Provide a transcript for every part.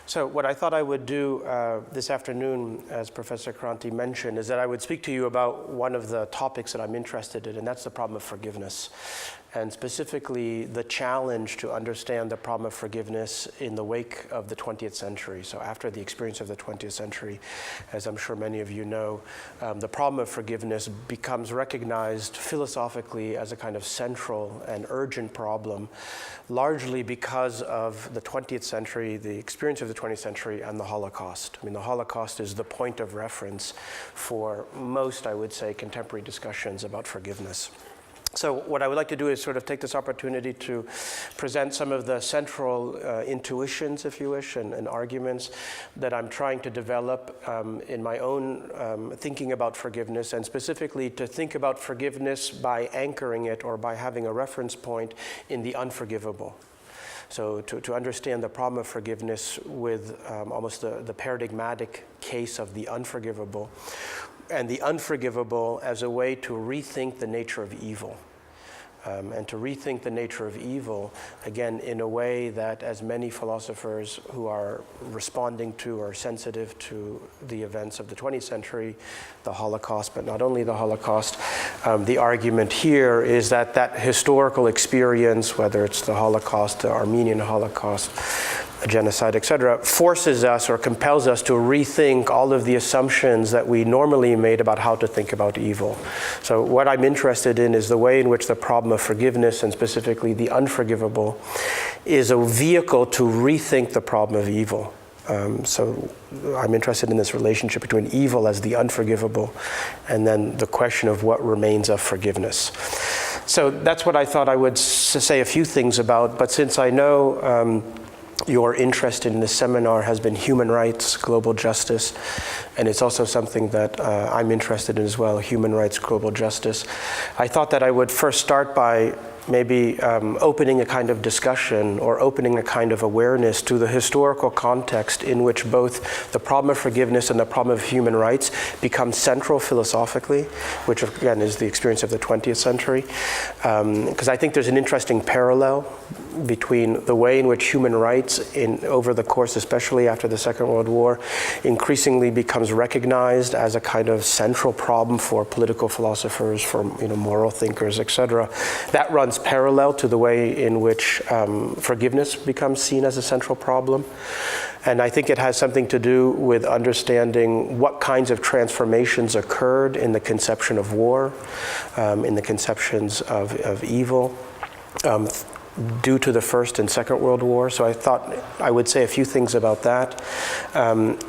So what I thought I would do this afternoon, as Professor Kranti mentioned, is that I would speak to you about one of the topics that I'm interested in, and that's the problem of forgiveness. And specifically, the challenge to understand the problem of forgiveness in the wake of the 20th century. So after the experience of the 20th century, as I'm sure many of you know, the problem of forgiveness becomes recognized philosophically as a kind of central and urgent problem, largely because of the 20th century, the experience of the 20th century, and the Holocaust. I mean, the Holocaust is the point of reference for most, I would say, contemporary discussions about forgiveness. So what I would like to do is sort of take this opportunity to present some of the central intuitions, if you wish, and arguments that I'm trying to develop in my own thinking about forgiveness, and specifically to think about forgiveness by anchoring it or by having a reference point in the unforgivable. So to understand the problem of forgiveness with almost the paradigmatic case of the unforgivable, and the unforgivable as a way to rethink the nature of evil. And to rethink the nature of evil, again, in a way that, as many philosophers who are responding to or sensitive to the events of the 20th century, the Holocaust, but not only the Holocaust, the argument here is that that historical experience, whether it's the Holocaust, the Armenian Holocaust, genocide, etc., forces us or compels us to rethink all of the assumptions that we normally made about how to think about evil. So what I'm interested in is the way in which the problem of forgiveness, and specifically the unforgivable, is a vehicle to rethink the problem of evil. So I'm interested in this relationship between evil as the unforgivable and then the question of what remains of forgiveness. So that's what I thought I would say a few things about, but since I know your interest in this seminar has been human rights, global justice, and it's also something that I'm interested in as well, human rights, global justice. I thought that I would first start by maybe opening a kind of discussion or opening a kind of awareness to the historical context in which both the problem of forgiveness and the problem of human rights become central philosophically, which again is the experience of the 20th century. Because I think there's an interesting parallel between the way in which human rights, over the course, especially after the Second World War, increasingly becomes recognized as a kind of central problem for political philosophers, for moral thinkers, etc. That runs parallel to the way in which forgiveness becomes seen as a central problem. And I think it has something to do with understanding what kinds of transformations occurred in the conception of war, in the conceptions of evil, due to the First and Second World War. So I thought I would say a few things about that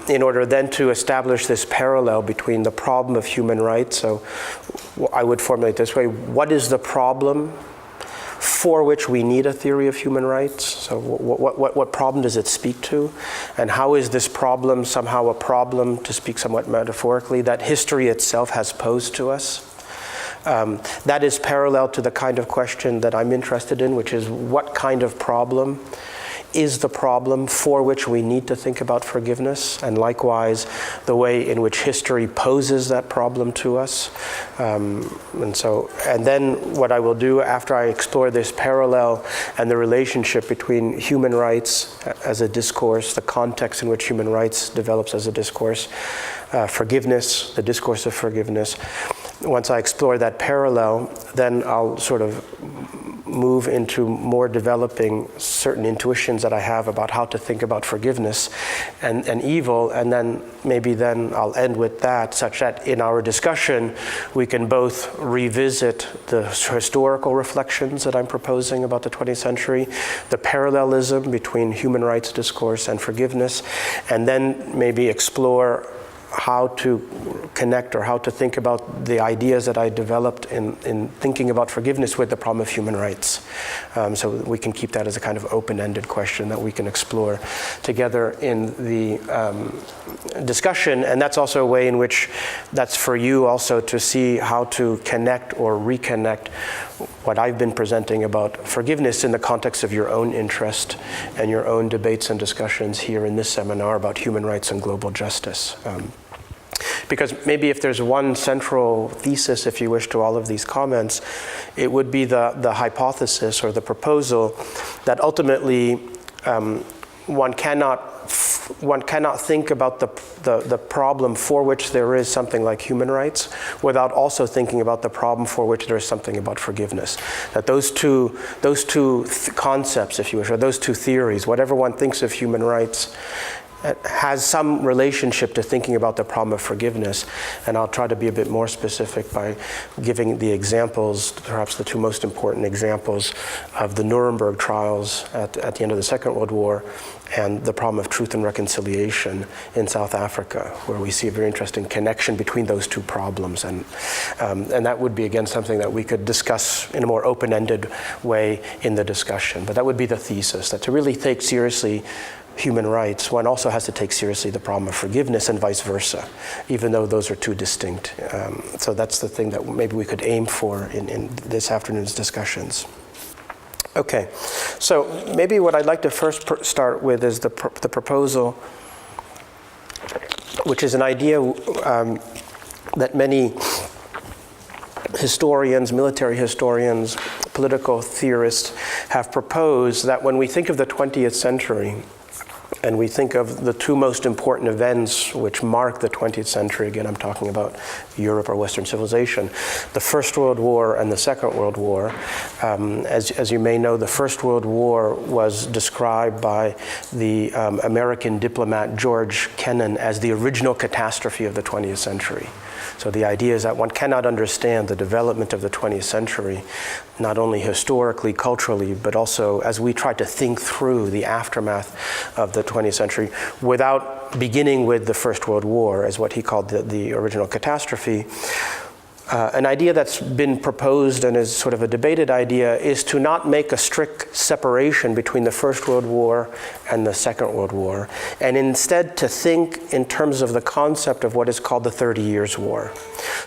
in order then to establish this parallel between the problem of human rights. So I would formulate this way: what is the problem for which we need a theory of human rights? So what problem does it speak to? And how is this problem somehow a problem, to speak somewhat metaphorically, that history itself has posed to us? That is parallel to the kind of question that I'm interested in, which is what kind of problem is the problem for which we need to think about forgiveness, and likewise the way in which history poses that problem to us. And then what I will do after I explore this parallel and the relationship between human rights as a discourse, the context in which human rights develops as a discourse, forgiveness, the discourse of forgiveness. Once I explore that parallel, then I'll sort of move into more developing certain intuitions that I have about how to think about forgiveness and evil, and then I'll end with that, such that in our discussion we can both revisit the historical reflections that I'm proposing about the 20th century, the parallelism between human rights discourse and forgiveness, and then maybe explore how to connect or how to think about the ideas that I developed in thinking about forgiveness with the problem of human rights. So we can keep that as a kind of open-ended question that we can explore together in the discussion. And that's also a way in which that's for you also to see how to connect or reconnect what I've been presenting about forgiveness in the context of your own interest and your own debates and discussions here in this seminar about human rights and global justice. Because maybe if there's one central thesis, if you wish, to all of these comments, it would be the hypothesis or the proposal that ultimately one cannot one cannot think about the problem for which there is something like human rights without also thinking about the problem for which there is something about forgiveness. That those two concepts, if you wish, or those two theories, whatever one thinks of human rights, has some relationship to thinking about the problem of forgiveness. And I'll try to be a bit more specific by giving the examples, perhaps the two most important examples of the Nuremberg trials at the end of the Second World War and the problem of truth and reconciliation in South Africa, where we see a very interesting connection between those two problems. And that would be, again, something that we could discuss in a more open-ended way in the discussion. But that would be the thesis, that to really take seriously human rights, one also has to take seriously the problem of forgiveness and vice versa, even though those are two distinct. So that's the thing that maybe we could aim for in this afternoon's discussions. Okay, so maybe what I'd like to first start with is the proposal, which is an idea that many historians, military historians, political theorists have proposed, that when we think of the 20th century, and we think of the two most important events which mark the 20th century, again, I'm talking about Europe or Western civilization, the First World War and the Second World War. As you may know, the First World War was described by the American diplomat George Kennan as the original catastrophe of the 20th century. So the idea is that one cannot understand the development of the 20th century, not only historically, culturally, but also as we try to think through the aftermath of the 20th century without beginning with the First World War as what he called the original catastrophe. An idea that's been proposed and is sort of a debated idea is to not make a strict separation between the First World War and the Second World War, and instead to think in terms of the concept of what is called the 30 Years' War.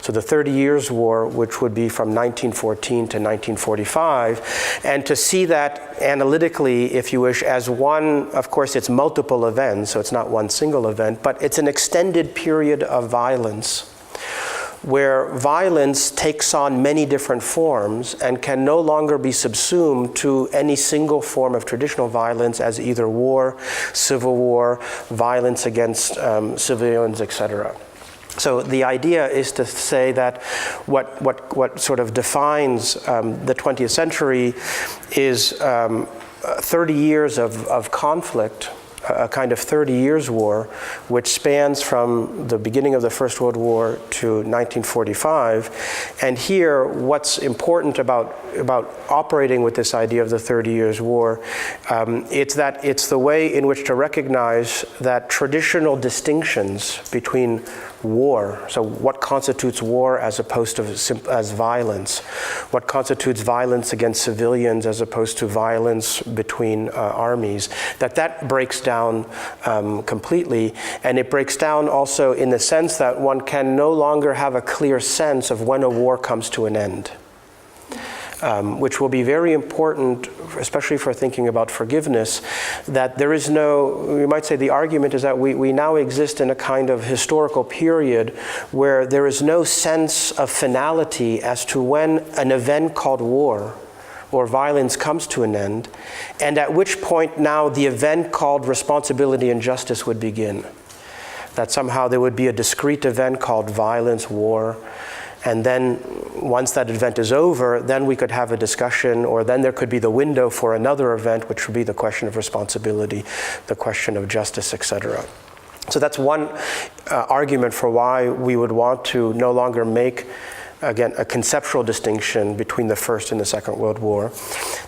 So the 30 Years' War, which would be from 1914 to 1945, and to see that analytically, if you wish, as one, of course, it's multiple events, so it's not one single event, but it's an extended period of violence, where violence takes on many different forms and can no longer be subsumed to any single form of traditional violence as either war, civil war, violence against civilians, etc. So the idea is to say that what sort of defines the 20th century is 30 years of conflict, a kind of 30 Years' War, which spans from the beginning of the First World War to 1945. And here, what's important about operating with this idea of the 30 Years' War, it's the way in which to recognize that traditional distinctions between war, so what constitutes war as opposed to as violence, what constitutes violence against civilians as opposed to violence between armies, that breaks down completely. And it breaks down also in the sense that one can no longer have a clear sense of when a war comes to an end. Which will be very important, especially for thinking about forgiveness, that there is no, you might say the argument is that we now exist in a kind of historical period where there is no sense of finality as to when an event called war or violence comes to an end, and at which point now the event called responsibility and justice would begin. That somehow there would be a discrete event called violence, war, and then once that event is over, then we could have a discussion, or then there could be the window for another event, which would be the question of responsibility, the question of justice, etc. So that's one argument for why we would want to no longer make, again, a conceptual distinction between the First and the Second World War.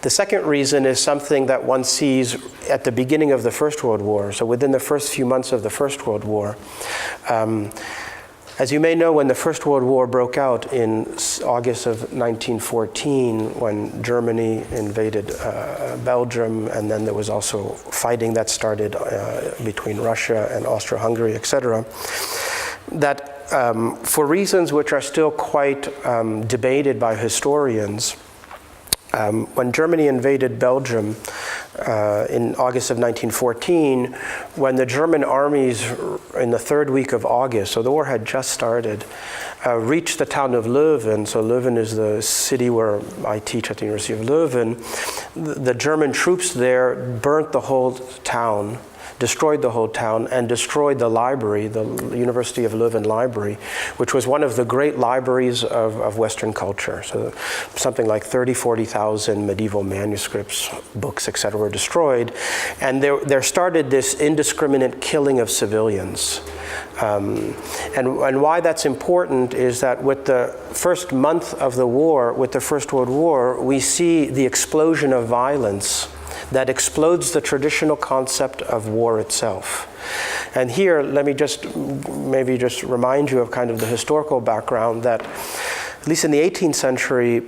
The second reason is something that one sees at the beginning of the First World War, so within the first few months of the First World War. As you may know, when the First World War broke out in August of 1914, when Germany invaded Belgium, and then there was also fighting that started between Russia and Austro-Hungary, etc., that for reasons which are still quite debated by historians, when Germany invaded Belgium in August of 1914, when the German armies in the third week of August, so the war had just started, reached the town of Leuven. So Leuven is the city where I teach at the University of Leuven. The German troops there burnt the whole town, destroyed the whole town, and destroyed the library, the University of Leuven library, which was one of the great libraries of Western culture. So something like 40,000 medieval manuscripts, books, etc. were destroyed. And there started this indiscriminate killing of civilians. And why that's important is that with the first month of the war, with the First World War, we see the explosion of violence that explodes the traditional concept of war itself. And here, let me maybe just remind you of kind of the historical background that, at least in the 18th century,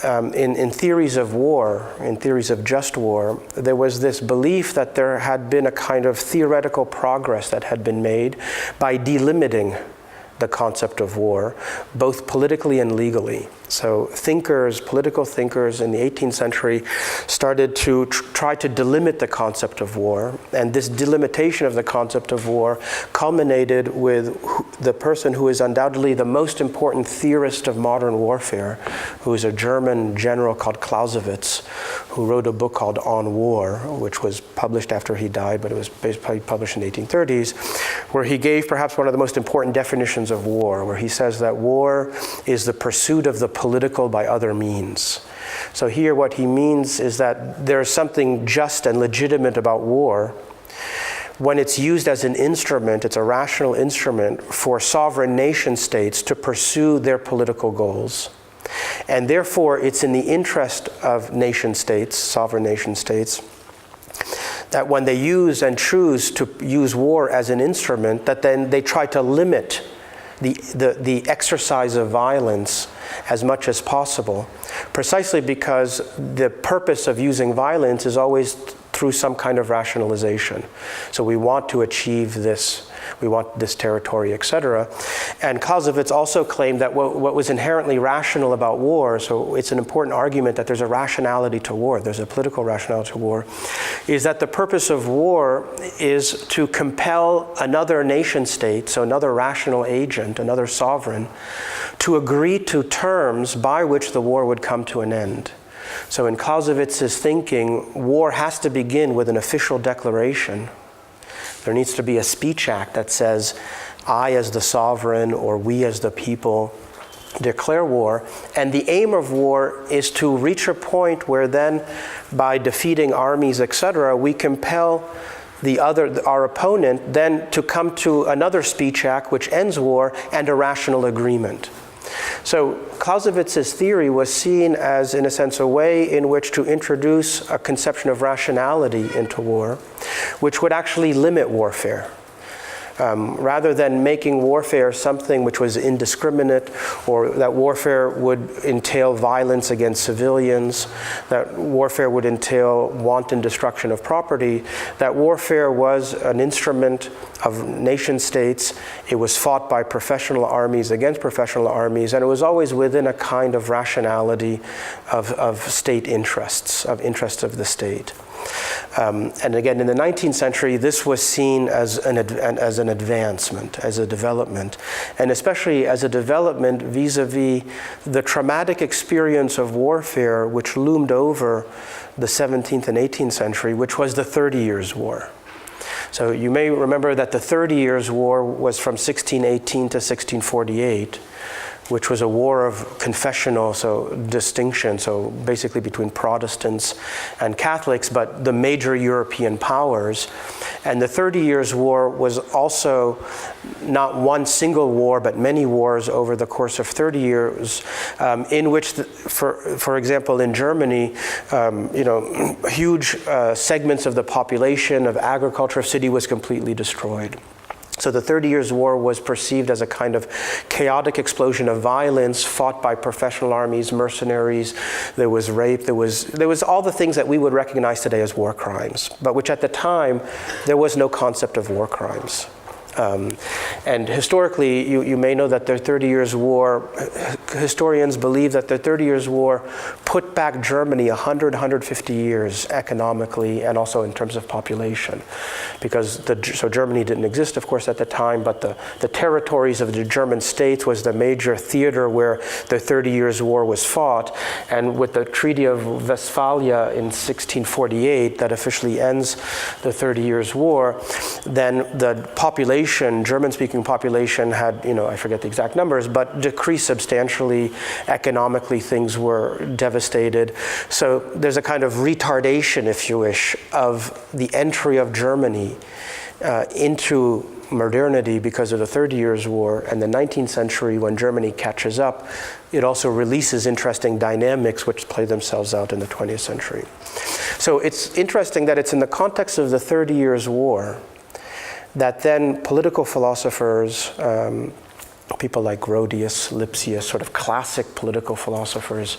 in theories of war, in theories of just war, there was this belief that there had been a kind of theoretical progress that had been made by delimiting the concept of war, both politically and legally. So political thinkers in the 18th century started to try to delimit the concept of war, and this delimitation of the concept of war culminated with the person who is undoubtedly the most important theorist of modern warfare, who is a German general called Clausewitz, who wrote a book called On War, which was published after he died, but it was basically published in the 1830s, where he gave perhaps one of the most important definitions of war, where he says that war is the pursuit of the political by other means. So here what he means is that there's something just and legitimate about war. When it's used as an instrument, it's a rational instrument for sovereign nation states to pursue their political goals. And therefore, it's in the interest of nation states, sovereign nation states, that when they use and choose to use war as an instrument, that then they try to limit the exercise of violence as much as possible, precisely because the purpose of using violence is always through some kind of rationalization. So we want to achieve this, we want this territory, etc. And Clausewitz also claimed that what was inherently rational about war, so it's an important argument that there's a rationality to war, there's a political rationality to war, is that the purpose of war is to compel another nation state, so another rational agent, another sovereign, to agree to terms by which the war would come to an end. So in Clausewitz's thinking, war has to begin with an official declaration. There needs to be a speech act that says, I as the sovereign or we as the people declare war. And the aim of war is to reach a point where then, by defeating armies, etc., we compel our opponent then to come to another speech act which ends war and a rational agreement. So Clausewitz's theory was seen as, in a sense, a way in which to introduce a conception of rationality into war, which would actually limit warfare. Rather than making warfare something which was indiscriminate, or that warfare would entail violence against civilians, that warfare would entail wanton destruction of property, that warfare was an instrument of nation states. It was fought by professional armies against professional armies, and it was always within a kind of rationality of state interests, of interests of the state. And again, in the 19th century, this was seen as an advancement, as a development, and especially as a development vis-a-vis the traumatic experience of warfare which loomed over the 17th and 18th century, which was the 30 Years' War. So you may remember that the 30 Years' War was from 1618 to 1648, which was a war of confessional distinction, so basically between Protestants and Catholics, but the major European powers. And the 30 Years' War was also not one single war, but many wars over the course of 30 years, in which, for example, in Germany, huge segments of the population, of agriculture, of city was completely destroyed. So the 30 Years' War was perceived as a kind of chaotic explosion of violence fought by professional armies, mercenaries. There was rape. There was all the things that we would recognize today as war crimes, but which at the time there was no concept of war crimes. And historically, you may know that their 30 Years' War, historians believe that the 30 Years' War put back Germany 150 years economically and also in terms of population. Because so Germany didn't exist, of course, at the time, but the territories of the German states was the major theater where the 30 Years' War was fought. And with the Treaty of Westphalia in 1648 that officially ends the 30 Years' War, then the population, German-speaking population had, I forget the exact numbers, but decreased substantially. Economically, things were devastated. So there's a kind of retardation, if you wish, of the entry of Germany into modernity because of the 30 Years' War. And the 19th century, when Germany catches up, it also releases interesting dynamics which play themselves out in the 20th century. So it's interesting that it's in the context of the 30 Years' War that then political philosophers, people like Grotius, Lipsius, sort of classic political philosophers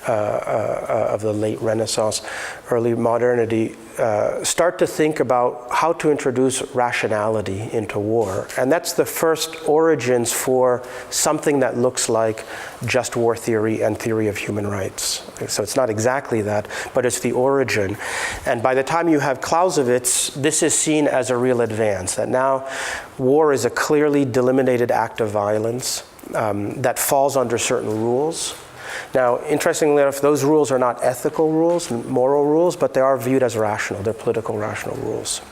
of the late Renaissance, early modernity, start to think about how to introduce rationality into war. And that's the first origins for something that looks like just war theory and theory of human rights. So it's not exactly that, but it's the origin. And by the time you have Clausewitz, this is seen as a real advance, that now war is a clearly delimited act of violence that falls under certain rules. Now, interestingly enough, those rules are not ethical rules, moral rules, but they are viewed as rational. They're political rational rules.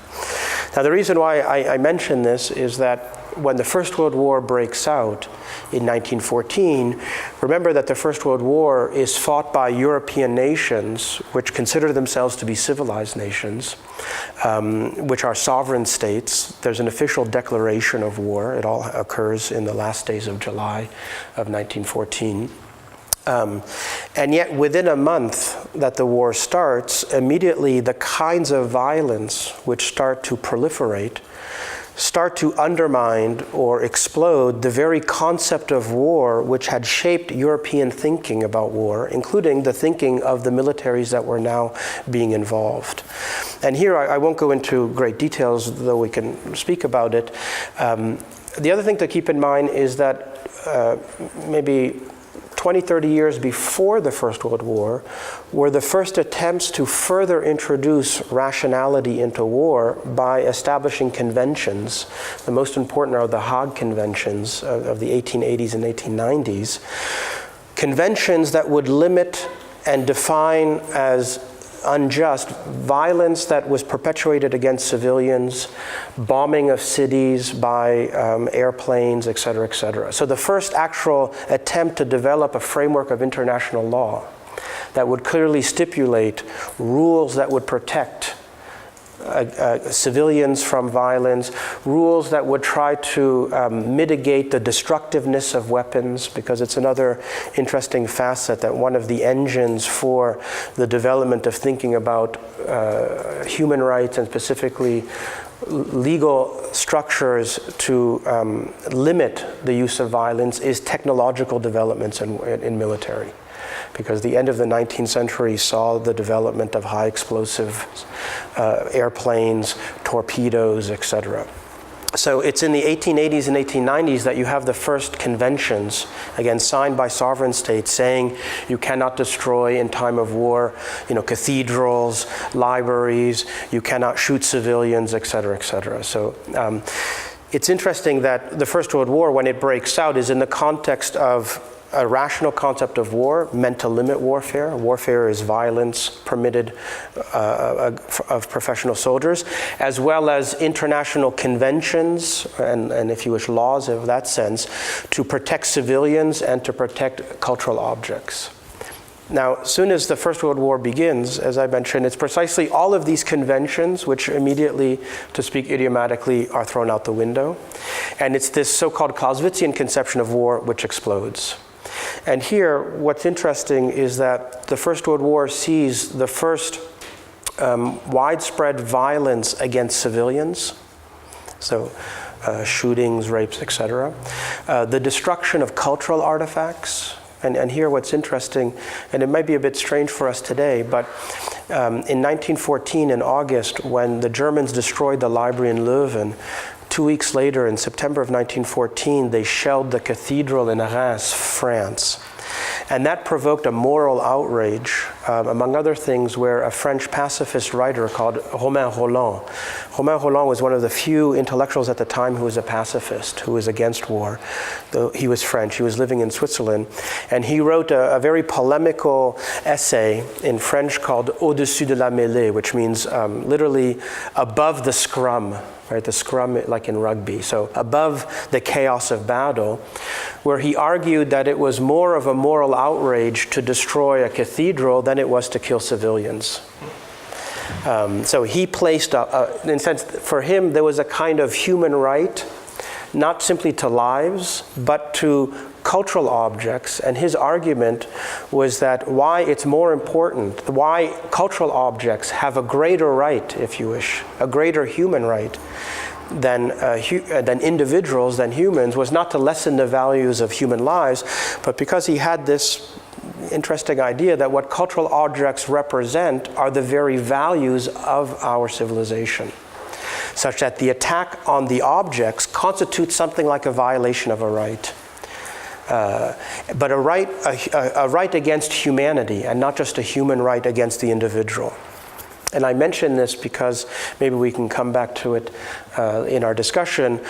Now, the reason why I mention this is that when the First World War breaks out in 1914, remember that the First World War is fought by European nations which consider themselves to be civilized nations, which are sovereign states. There's an official declaration of war. It all occurs in the last days of July of 1914. And yet within a month that the war starts, immediately the kinds of violence which start to proliferate start to undermine or explode the very concept of war which had shaped European thinking about war, including the thinking of the militaries that were now being involved. And here I won't go into great details, though we can speak about it. The other thing to keep in mind is that maybe 20, 30 years before the First World War were the first attempts to further introduce rationality into war by establishing conventions. The most important are the Hague Conventions of the 1880s and 1890s. Conventions that would limit and define as unjust violence that was perpetuated against civilians, bombing of cities by airplanes, et cetera, et cetera. So the first actual attempt to develop a framework of international law that would clearly stipulate rules that would protect civilians from violence, rules that would try to mitigate the destructiveness of weapons, because it's another interesting facet that one of the engines for the development of thinking about human rights and specifically legal structures to limit the use of violence is technological developments in military. Because the end of the 19th century saw the development of high explosive airplanes, torpedoes, etc. So it's in the 1880s and 1890s that you have the first conventions, again signed by sovereign states, saying you cannot destroy in time of war, cathedrals, libraries, you cannot shoot civilians, etc., etc. So it's interesting that the First World War, when it breaks out, is in the context of a rational concept of war meant to limit warfare. Warfare is violence permitted of professional soldiers, as well as international conventions and if you wish, laws of that sense, to protect civilians and to protect cultural objects. Now, as soon as the First World War begins, as I mentioned, it's precisely all of these conventions which immediately, to speak idiomatically, are thrown out the window. And it's this so-called Clausewitzian conception of war which explodes. And here, what's interesting is that the First World War sees the first widespread violence against civilians, so shootings, rapes, etc. The destruction of cultural artifacts. And here what's interesting, and it might be a bit strange for us today, but in 1914 in August, when the Germans destroyed the library in Leuven 2 weeks later, in September of 1914, they shelled the cathedral in Reims, France. And that provoked a moral outrage, among other things, where a French pacifist writer called Romain Rolland was one of the few intellectuals at the time who was a pacifist, who was against war. Though he was French, he was living in Switzerland. And he wrote a very polemical essay in French called Au-dessus de la mêlée, which means literally above the scrum. Right, the scrum like in rugby, so above the chaos of battle, where he argued that it was more of a moral outrage to destroy a cathedral than it was to kill civilians. So he placed, in a sense, for him, there was a kind of human right, not simply to lives, but to cultural objects, and his argument was that why it's more important, why cultural objects have a greater right, if you wish, a greater human right than individuals, than humans, was not to lessen the values of human lives, but because he had this interesting idea that what cultural objects represent are the very values of our civilization, such that the attack on the objects constitutes something like a violation of a right. But a right against humanity, and not just a human right against the individual. And I mention this because maybe we can come back to it in our discussion.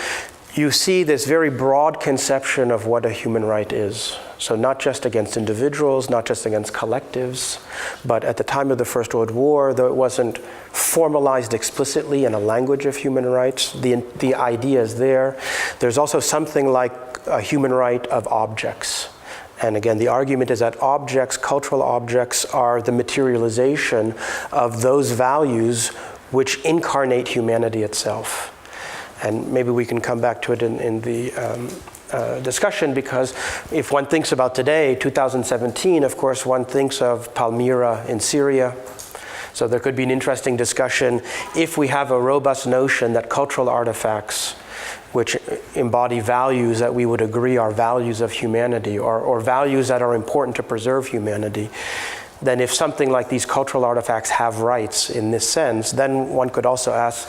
You see this very broad conception of what a human right is. So not just against individuals, not just against collectives, but at the time of the First World War, though it wasn't formalized explicitly in a language of human rights, the idea is there. There's also something like a human right of objects. And again, the argument is that objects, cultural objects, are the materialization of those values which incarnate humanity itself. And maybe we can come back to it in the discussion, because if one thinks about today, 2017, of course, one thinks of Palmyra in Syria. So there could be an interesting discussion if we have a robust notion that cultural artifacts which embody values that we would agree are values of humanity, or values that are important to preserve humanity, then if something like these cultural artifacts have rights in this sense, then one could also ask,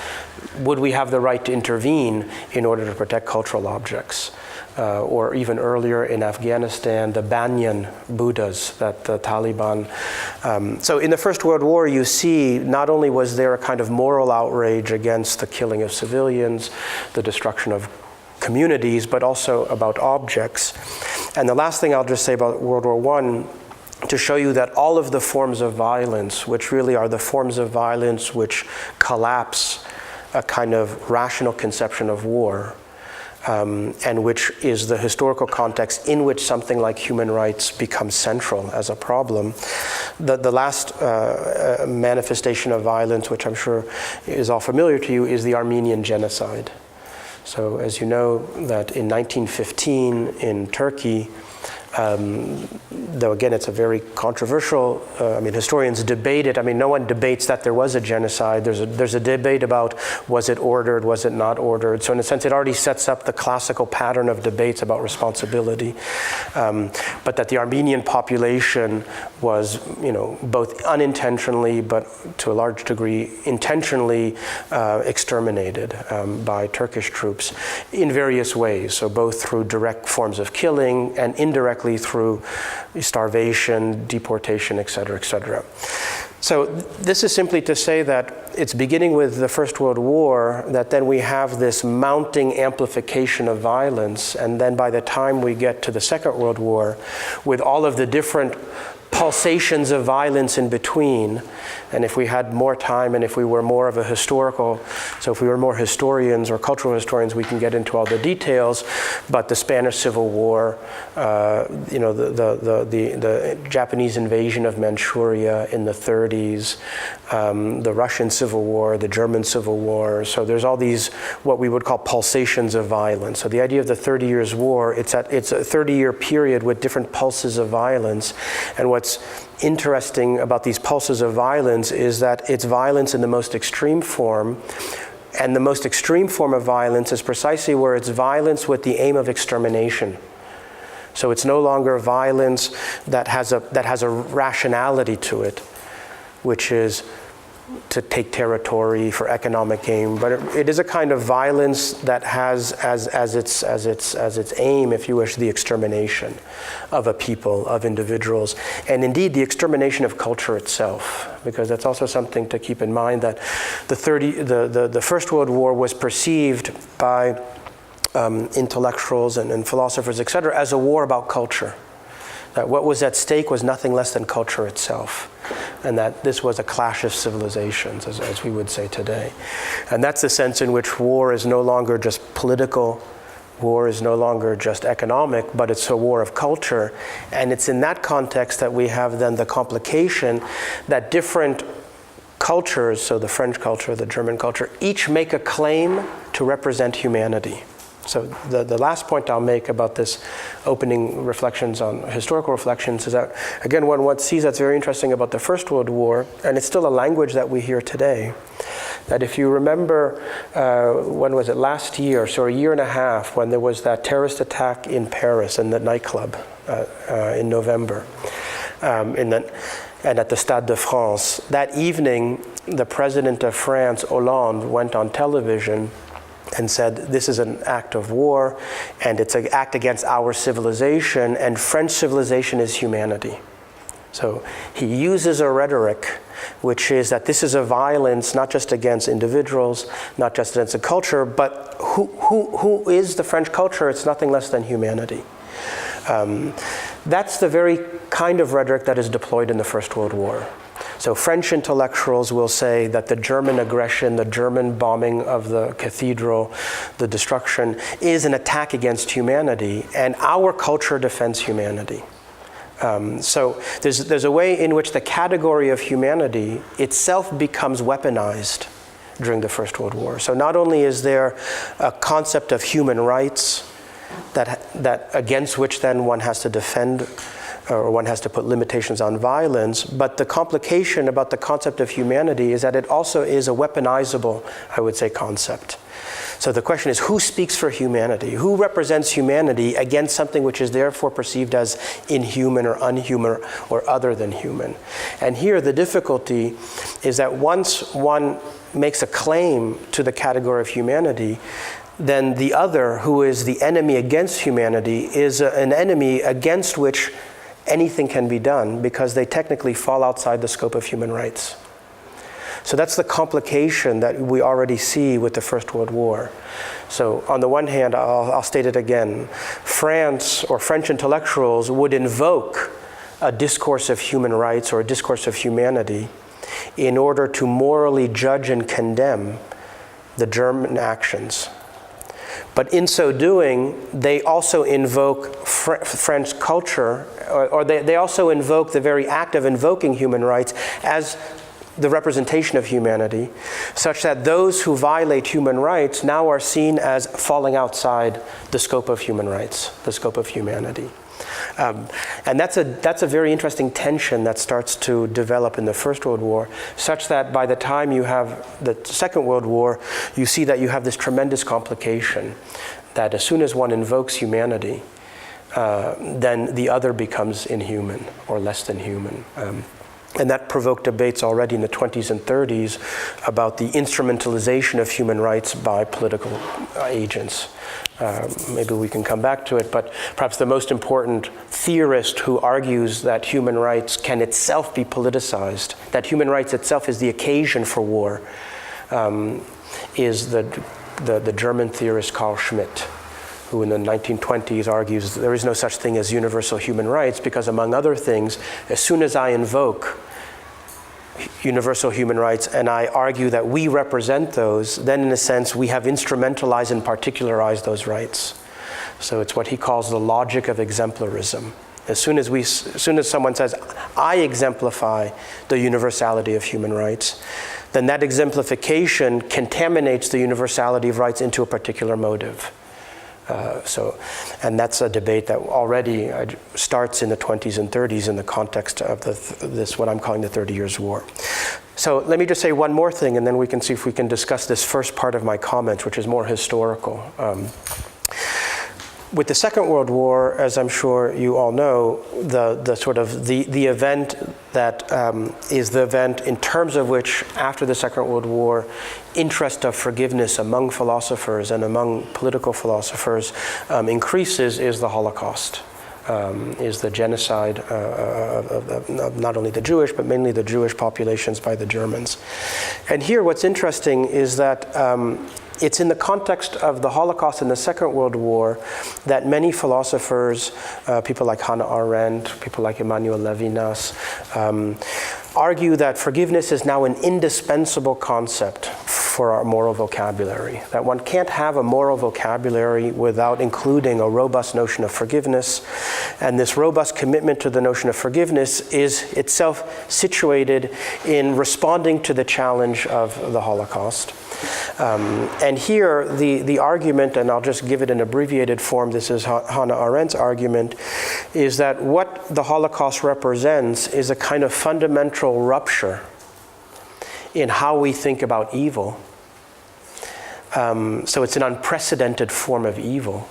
would we have the right to intervene in order to protect cultural objects? Or even earlier in Afghanistan, the Banyan Buddhas that the Taliban. So in the First World War, you see not only was there a kind of moral outrage against the killing of civilians, the destruction of communities, but also about objects. And the last thing I'll just say about World War I, to show you that all of the forms of violence, which really are the forms of violence which collapse a kind of rational conception of war, and which is the historical context in which something like human rights becomes central as a problem. The last manifestation of violence, which I'm sure is all familiar to you, is the Armenian Genocide. So as you know, that in 1915 in Turkey, though again it's a very controversial, historians debate it. No one debates that there was a genocide. There's a debate about was it ordered, was it not ordered. So in a sense it already sets up the classical pattern of debates about responsibility. But that the Armenian population was, both unintentionally but to a large degree intentionally exterminated by Turkish troops in various ways. So both through direct forms of killing and indirectly through starvation, deportation, et cetera, et cetera. So this is simply to say that it's beginning with the First World War that then we have this mounting amplification of violence, and then by the time we get to the Second World War, with all of the different pulsations of violence in between, and if we had more time and if we were more of a historical, so if we were more historians or cultural historians, we can get into all the details, but the Spanish Civil War, the Japanese invasion of Manchuria in the 30s, the Russian Civil War, the German Civil War, so there's all these, what we would call pulsations of violence. So the idea of the 30 Years' War, it's a 30-year period with different pulses of violence, and what's interesting about these pulses of violence is that it's violence in the most extreme form, and the most extreme form of violence is precisely where it's violence with the aim of extermination. So it's no longer violence that has a rationality to it, which is to take territory for economic gain, but it is a kind of violence that has as its aim, if you wish, the extermination of a people, of individuals, and indeed the extermination of culture itself, because that's also something to keep in mind, that the First World War was perceived by intellectuals and philosophers, etc., as a war about culture. That what was at stake was nothing less than culture itself, and that this was a clash of civilizations, as we would say today. And that's the sense in which war is no longer just political, war is no longer just economic, but it's a war of culture. And it's in that context that we have then the complication that different cultures, so the French culture, the German culture, each make a claim to represent humanity. So the last point I'll make about this opening reflections on historical reflections is that, again, one sees that's very interesting about the First World War, and it's still a language that we hear today, that if you remember, when was it, last year, so a year and a half, when there was that terrorist attack in Paris in the nightclub in November, and at the Stade de France, that evening, the president of France, Hollande, went on television and said, this is an act of war, and it's an act against our civilization, and French civilization is humanity. So he uses a rhetoric which is that this is a violence not just against individuals, not just against a culture, but who is the French culture? It's nothing less than humanity. That's the very kind of rhetoric that is deployed in the First World War. So French intellectuals will say that the German aggression, the German bombing of the cathedral, the destruction, is an attack against humanity, and our culture defends humanity. So there's a way in which the category of humanity itself becomes weaponized during the First World War. So not only is there a concept of human rights that against which then one has to defend, or one has to put limitations on violence, but the complication about the concept of humanity is that it also is a weaponizable, I would say, concept. So the question is, who speaks for humanity? Who represents humanity against something which is therefore perceived as inhuman or unhuman or other than human? And here the difficulty is that once one makes a claim to the category of humanity, then the other, who is the enemy against humanity, is an enemy against which anything can be done, because they technically fall outside the scope of human rights. So that's the complication that we already see with the First World War. So on the one hand, I'll state it again, France or French intellectuals would invoke a discourse of human rights or a discourse of humanity in order to morally judge and condemn the German actions. But in so doing, they also invoke French culture, or they also invoke the very act of invoking human rights as the representation of humanity, such that those who violate human rights now are seen as falling outside the scope of human rights, the scope of humanity. And that's a very interesting tension that starts to develop in the First World War, such that by the time you have the Second World War, you see that you have this tremendous complication, that as soon as one invokes humanity, then the other becomes inhuman or less than human. And that provoked debates already in the 20s and 30s about the instrumentalization of human rights by political agents. Maybe we can come back to it, but perhaps the most important theorist who argues that human rights can itself be politicized, that human rights itself is the occasion for war, is the German theorist Carl Schmitt, who in the 1920s argues there is no such thing as universal human rights because, among other things, as soon as I invoke universal human rights and I argue that we represent those, then in a sense we have instrumentalized and particularized those rights. So it's what he calls the logic of exemplarism. As soon as someone says, I exemplify the universality of human rights, then that exemplification contaminates the universality of rights into a particular motive. And that's a debate that already starts in the 20s and 30s in the context of this, what I'm calling the 30 Years' War. So let me just say one more thing, and then we can see if we can discuss this first part of my comments, which is more historical. with the Second World War, as I'm sure you all know, the event that is the event in terms of which, after the Second World War, interest of forgiveness among philosophers and among political philosophers increases is the Holocaust, is the genocide of not only the Jewish, but mainly the Jewish populations by the Germans. And here what's interesting is that it's in the context of the Holocaust and the Second World War that many philosophers, people like Hannah Arendt, people like Emmanuel Levinas, argue that forgiveness is now an indispensable concept for our moral vocabulary, that one can't have a moral vocabulary without including a robust notion of forgiveness, and this robust commitment to the notion of forgiveness is itself situated in responding to the challenge of the Holocaust. And here, the argument, and I'll just give it in abbreviated form, this is Hannah Arendt's argument, is that what the Holocaust represents is a kind of fundamental rupture in how we think about evil. So it's an unprecedented form of evil.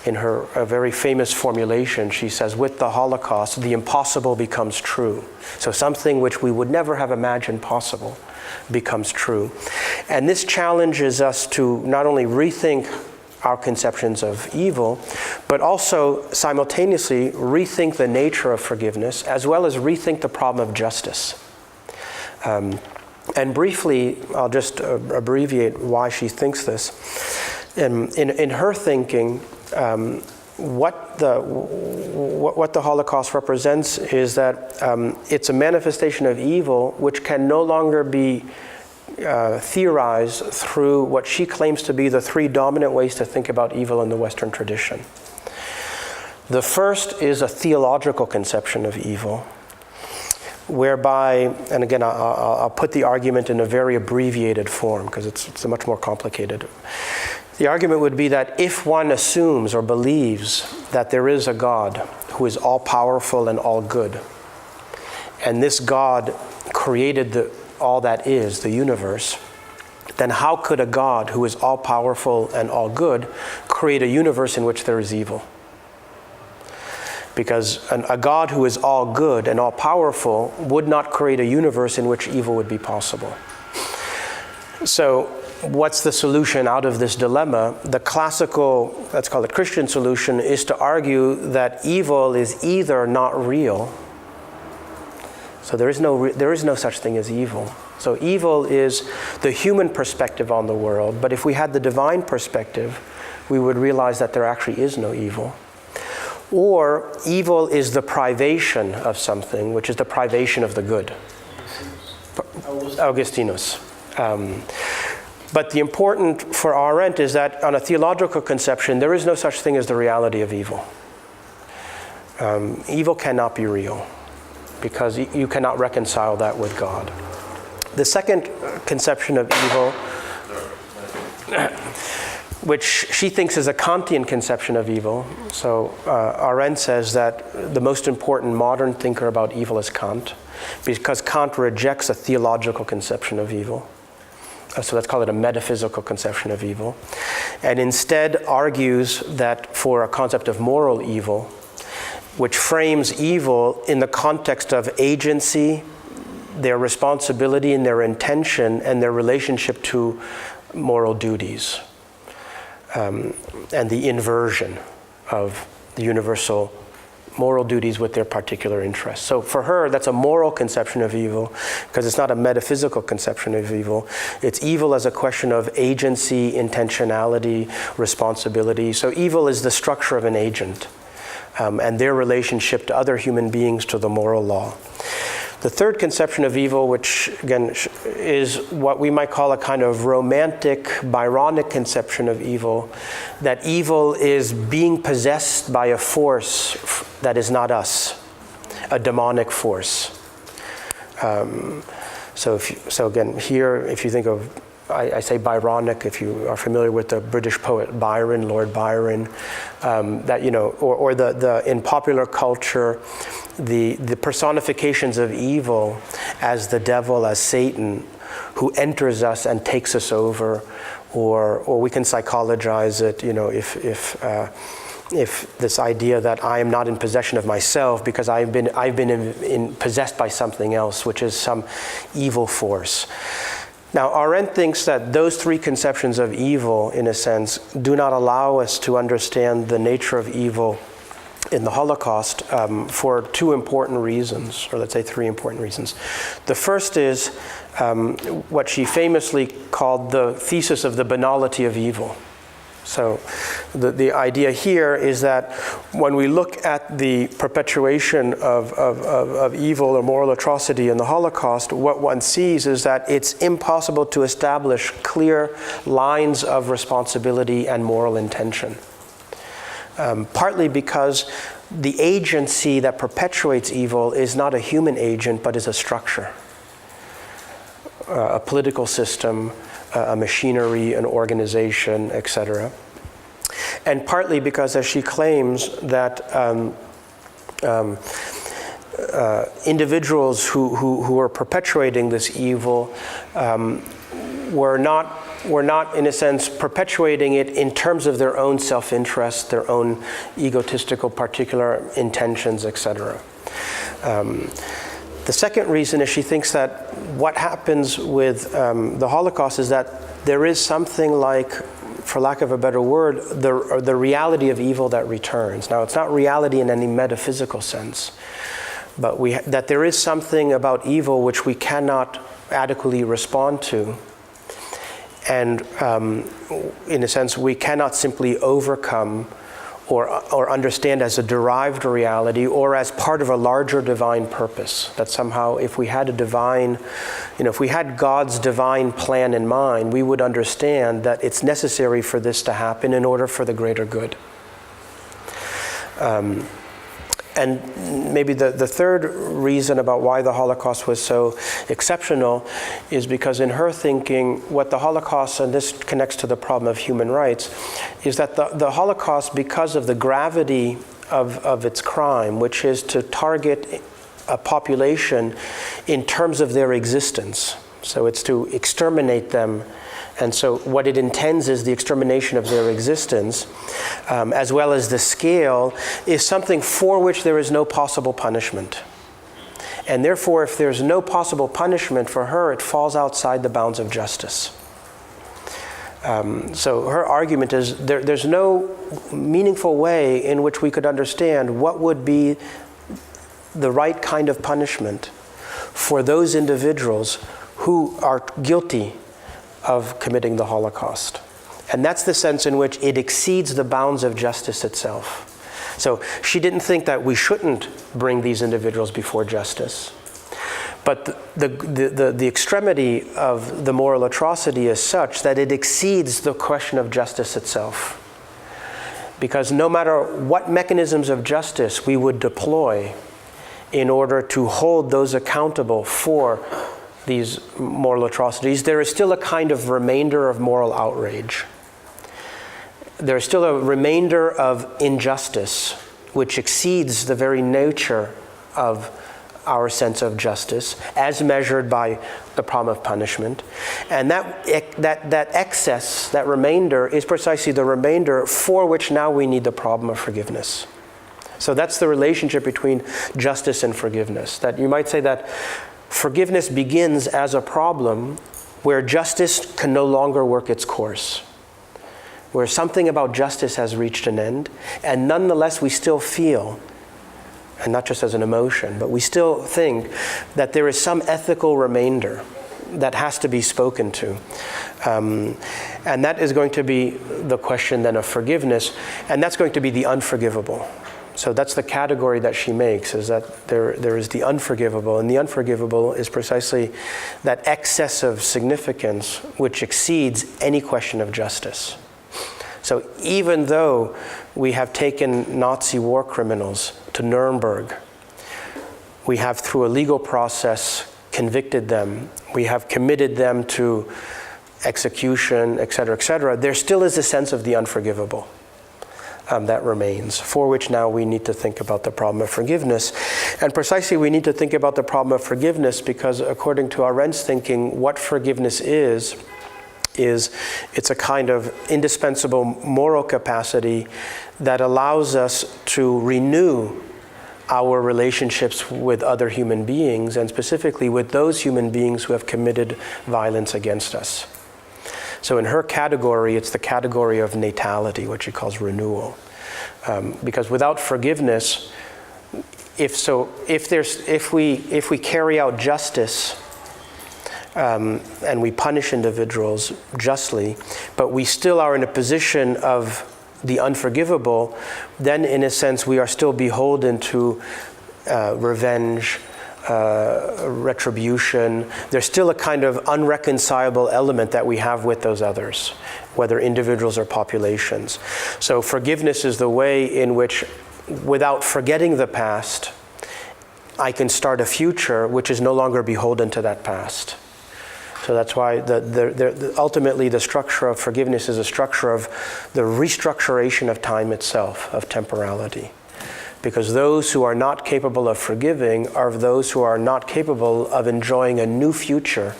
In her a very famous formulation, she says, with the Holocaust, the impossible becomes true. So something which we would never have imagined possible becomes true. And this challenges us to not only rethink our conceptions of evil, but also simultaneously rethink the nature of forgiveness, as well as rethink the problem of justice. And briefly, I'll just abbreviate why she thinks this. In her thinking, what the Holocaust represents is that it's a manifestation of evil which can no longer be theorized through what she claims to be the three dominant ways to think about evil in the Western tradition. The first is a theological conception of evil, whereby, and again, I'll put the argument in a very abbreviated form because it's much more complicated. The argument would be that if one assumes or believes that there is a God who is all-powerful and all-good, and this God created all that is, the universe, then how could a God who is all-powerful and all-good create a universe in which there is evil? Because a God who is all-good and all-powerful would not create a universe in which evil would be possible. So what's the solution out of this dilemma? The classical, let's call it Christian solution, is to argue that evil is either not real, so there is no such thing as evil. So evil is the human perspective on the world, but if we had the divine perspective, we would realize that there actually is no evil. Or evil is the privation of something, which is the privation of the good. Augustinus. But the important for Arendt is that on a theological conception, there is no such thing as the reality of evil. Evil cannot be real because you cannot reconcile that with God. The second conception of evil, which she thinks is a Kantian conception of evil. So Arendt says that the most important modern thinker about evil is Kant, because Kant rejects a theological conception of evil. So let's call it a metaphysical conception of evil, and instead argues that for a concept of moral evil, which frames evil in the context of agency, their responsibility and their intention, and their relationship to moral duties, and the inversion of the universal moral duties with their particular interests. So for her, that's a moral conception of evil, because it's not a metaphysical conception of evil. It's evil as a question of agency, intentionality, responsibility. So evil is the structure of an agent, and their relationship to other human beings, to the moral law. The third conception of evil, which again is what we might call a kind of romantic, Byronic conception of evil, that evil is being possessed by a force that is not us, a demonic force. So again, here, if you think of, I say Byronic, if you are familiar with the British poet Byron, Lord Byron, that, you know, or the in popular culture, the personifications of evil as the devil, as Satan, who enters us and takes us over, or we can psychologize it, you know, if if this idea that I am not in possession of myself because I've been possessed by something else, which is some evil force. Now, Arendt thinks that those three conceptions of evil, in a sense, do not allow us to understand the nature of evil in the Holocaust for two important reasons, or let's say three important reasons. The first is what she famously called the thesis of the banality of evil. So the idea here is that when we look at the perpetuation of evil or moral atrocity in the Holocaust, what one sees is that it's impossible to establish clear lines of responsibility and moral intention. Partly because the agency that perpetuates evil is not a human agent, but is a structure, a political system, a machinery, an organization, etc. And partly because, as she claims, that individuals who are perpetuating this evil were not, in a sense, perpetuating it in terms of their own self-interest, their own egotistical particular intentions, etc. The second reason is she thinks that what happens with the Holocaust is that there is something like, for lack of a better word, the reality of evil that returns. Now, it's not reality in any metaphysical sense, but that there is something about evil which we cannot adequately respond to. And in a sense, we cannot simply overcome or understand as a derived reality or as part of a larger divine purpose. That somehow, if we had a divine, if we had God's divine plan in mind, we would understand that it's necessary for this to happen in order for the greater good. And maybe the third reason about why the Holocaust was so exceptional is because in her thinking, what the Holocaust, and this connects to the problem of human rights, is that the Holocaust, because of the gravity of its crime, which is to target a population in terms of their existence, so it's to exterminate them. And so what it intends is the extermination of their existence, as well as the scale, is something for which there is no possible punishment. And therefore, if there's no possible punishment for her, it falls outside the bounds of justice. So her argument is there's no meaningful way in which we could understand what would be the right kind of punishment for those individuals who are guilty of committing the Holocaust. And that's the sense in which it exceeds the bounds of justice itself. So she didn't think that we shouldn't bring these individuals before justice. But the extremity of the moral atrocity is such that it exceeds the question of justice itself. Because no matter what mechanisms of justice we would deploy in order to hold those accountable for these moral atrocities, there is still a kind of remainder of moral outrage. There is still a remainder of injustice, which exceeds the very nature of our sense of justice, as measured by the problem of punishment. And that excess, that remainder, is precisely the remainder for which now we need the problem of forgiveness. So that's the relationship between justice and forgiveness. That you might say that forgiveness begins as a problem where justice can no longer work its course, where something about justice has reached an end, and nonetheless we still feel, and not just as an emotion, but we still think that there is some ethical remainder that has to be spoken to. And that is going to be the question then of forgiveness, and that's going to be the unforgivable. So that's the category that she makes, is that there is the unforgivable, and the unforgivable is precisely that excess of significance which exceeds any question of justice. So even though we have taken Nazi war criminals to Nuremberg, we have through a legal process convicted them, we have committed them to execution, etc., there still is a sense of the unforgivable. That remains, for which now we need to think about the problem of forgiveness. And precisely we need to think about the problem of forgiveness because according to Arendt's thinking, what forgiveness is is it's a kind of indispensable moral capacity that allows us to renew our relationships with other human beings, and specifically with those human beings who have committed violence against us. So in her category, it's the category of natality, what she calls renewal. Because without forgiveness, if we carry out justice and we punish individuals justly, but we still are in a position of the unforgivable, then in a sense we are still beholden to revenge, retribution. There's still a kind of unreconcilable element that we have with those others, whether individuals or populations. So forgiveness is the way in which, without forgetting the past, I can start a future which is no longer beholden to that past. So that's why ultimately the structure of forgiveness is a structure of the restructuration of time itself, of temporality. Because those who are not capable of forgiving are those who are not capable of enjoying a new future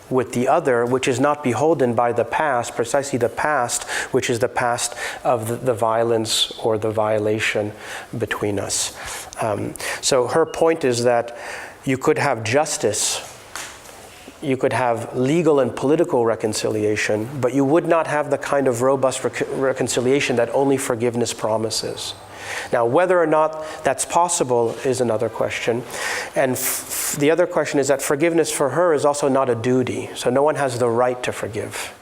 with the other, which is not beholden by the past, precisely the past, which is the past of the violence or the violation between us. So her point is that you could have justice, you could have legal and political reconciliation, but you would not have the kind of robust reconciliation that only forgiveness promises. Now, whether or not that's possible is another question. And the other question is that forgiveness for her is also not a duty. So no one has the right to forgive.